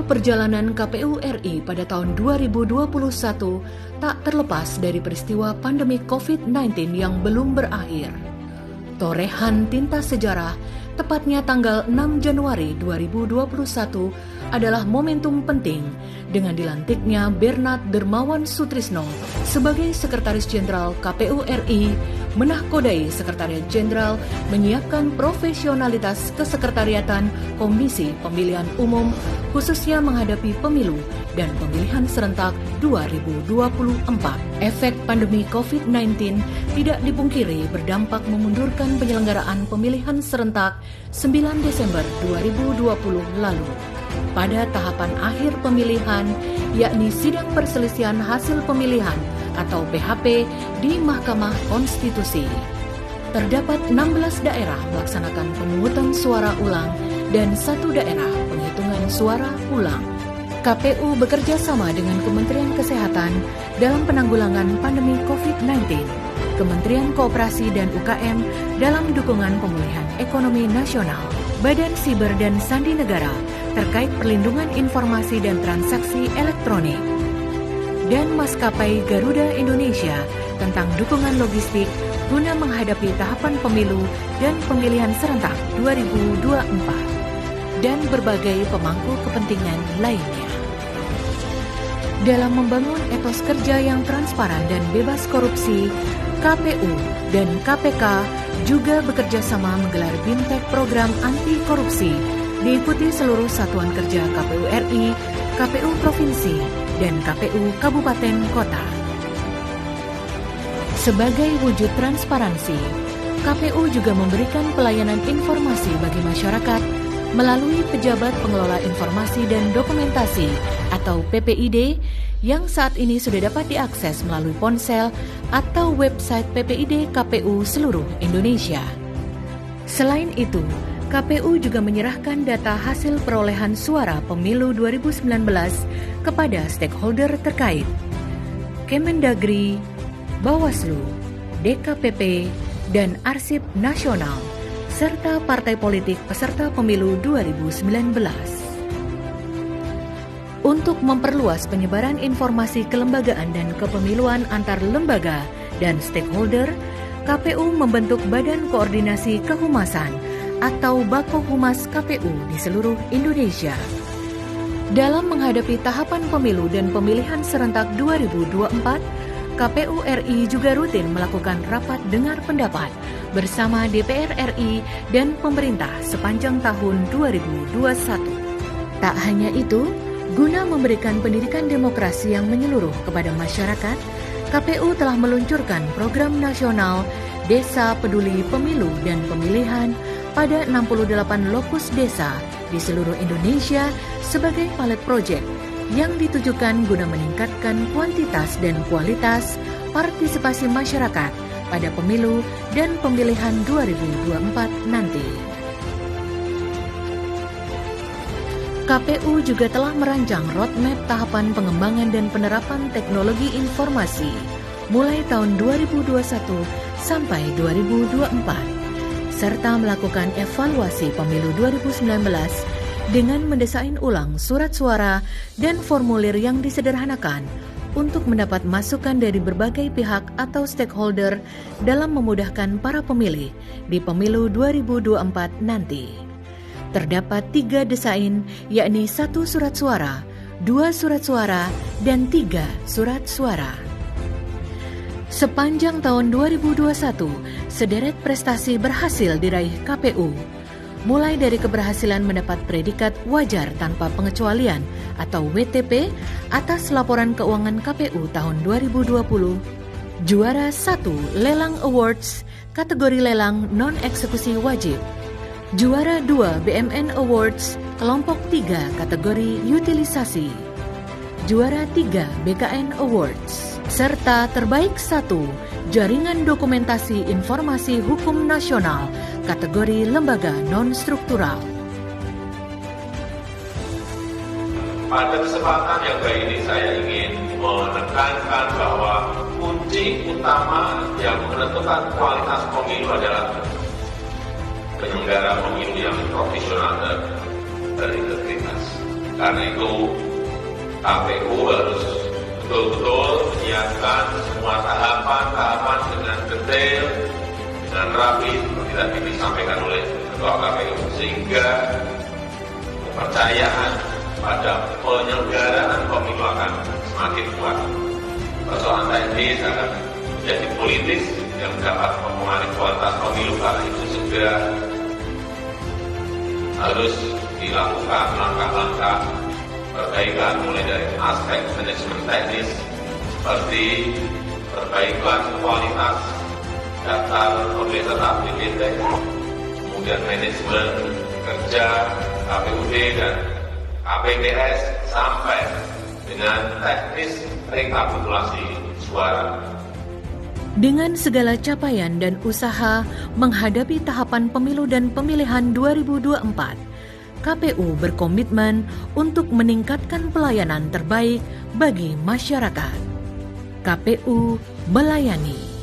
perjalanan KPU RI pada tahun 2021 tak terlepas dari peristiwa pandemi COVID-19 yang belum berakhir. Torehan tinta sejarah, tepatnya tanggal 6 Januari 2021, adalah momentum penting dengan dilantiknya Bernard Dermawan Sutrisno sebagai Sekretaris Jenderal KPU RI, menahkodai Sekretariat Jenderal menyiapkan profesionalitas kesekretariatan Komisi Pemilihan Umum khususnya menghadapi pemilu dan pemilihan serentak 2024. Efek pandemi COVID-19 tidak dipungkiri berdampak memundurkan penyelenggaraan pemilihan serentak 9 Desember 2020 lalu. Pada tahapan akhir pemilihan, yakni sidang perselisihan hasil pemilihan atau PHP di Mahkamah Konstitusi. Terdapat 16 daerah melaksanakan pemungutan suara ulang dan 1 daerah penghitungan suara ulang. KPU bekerja sama dengan Kementerian Kesehatan dalam penanggulangan pandemi COVID-19, Kementerian Koperasi dan UKM dalam dukungan pemulihan ekonomi nasional, Badan Siber dan Sandi Negara terkait perlindungan informasi dan transaksi elektronik, dan Maskapai Garuda Indonesia tentang dukungan logistik guna menghadapi tahapan pemilu dan pemilihan serentak 2024, dan berbagai pemangku kepentingan lainnya. Dalam membangun etos kerja yang transparan dan bebas korupsi, KPU dan KPK juga bekerja sama menggelar BIMTEK program anti korupsi, diikuti seluruh satuan kerja KPU RI, KPU Provinsi, dan KPU Kabupaten Kota. Sebagai wujud transparansi, KPU juga memberikan pelayanan informasi bagi masyarakat melalui Pejabat Pengelola Informasi dan Dokumentasi atau PPID yang saat ini sudah dapat diakses melalui ponsel atau website PPID KPU seluruh Indonesia. Selain itu, KPU juga menyerahkan data hasil perolehan suara pemilu 2019 kepada stakeholder terkait, Kemendagri, Bawaslu, DKPP, dan Arsip Nasional, serta partai politik peserta pemilu 2019. Untuk memperluas penyebaran informasi kelembagaan dan kepemiluan antar lembaga dan stakeholder, KPU membentuk Badan Koordinasi Kehumasan atau Bakohumas KPU di seluruh Indonesia. Dalam menghadapi tahapan pemilu dan pemilihan serentak 2024, KPU RI juga rutin melakukan rapat dengar pendapat bersama DPR RI dan pemerintah sepanjang tahun 2021. Tak hanya itu, guna memberikan pendidikan demokrasi yang menyeluruh kepada masyarakat, KPU telah meluncurkan program nasional Desa Peduli Pemilu dan Pemilihan pada 68 lokus desa di seluruh Indonesia sebagai pilot project yang ditujukan guna meningkatkan kuantitas dan kualitas partisipasi masyarakat pada pemilu dan pemilihan 2024 nanti. KPU juga telah merancang roadmap tahapan pengembangan dan penerapan teknologi informasi mulai tahun 2021 sampai 2024, serta melakukan evaluasi pemilu 2019 dengan mendesain ulang surat suara dan formulir yang disederhanakan untuk mendapat masukan dari berbagai pihak atau stakeholder dalam memudahkan para pemilih di pemilu 2024 nanti. Terdapat 3 desain, yakni 1 surat suara, 2 surat suara, dan 3 surat suara. Sepanjang tahun 2021, sederet prestasi berhasil diraih KPU, mulai dari keberhasilan mendapat predikat wajar tanpa pengecualian atau WTP atas laporan keuangan KPU tahun 2020, juara 1 Lelang Awards kategori lelang non-eksekusi wajib, juara 2 BMN Awards kelompok 3 kategori utilisasi, juara 3 BKN Awards, serta terbaik 1 Jaringan Dokumentasi Informasi Hukum Nasional kategori lembaga non-struktural. Pada kesempatan yang baik ini saya ingin menekankan bahwa kunci utama yang menentukan kualitas pemilu adalah penyelenggara pemilu yang profesional dan berintegritas. Karena itu KPU harus betul-betul menyiapkan semua tahapan-tahapan dengan detail, dengan rapi, seperti tadi disampaikan oleh Ketua KPU, sehingga kepercayaan pada penyelenggaraan pemilu akan semakin kuat. Persoalan teknis akan menjadi politis yang dapat mempengaruhi kualitas pemilu, karena itu segera harus dilakukan langkah-langkah perbaikan mulai dari aspek manajemen teknis seperti perbaikan kualitas data pemilih tetap DPT, kemudian manajemen kerja KPUD dan KPPS sampai dengan teknis rekapitulasi suara. Dengan segala capaian dan usaha menghadapi tahapan pemilu dan pemilihan 2024, KPU berkomitmen untuk meningkatkan pelayanan terbaik bagi masyarakat. KPU melayani.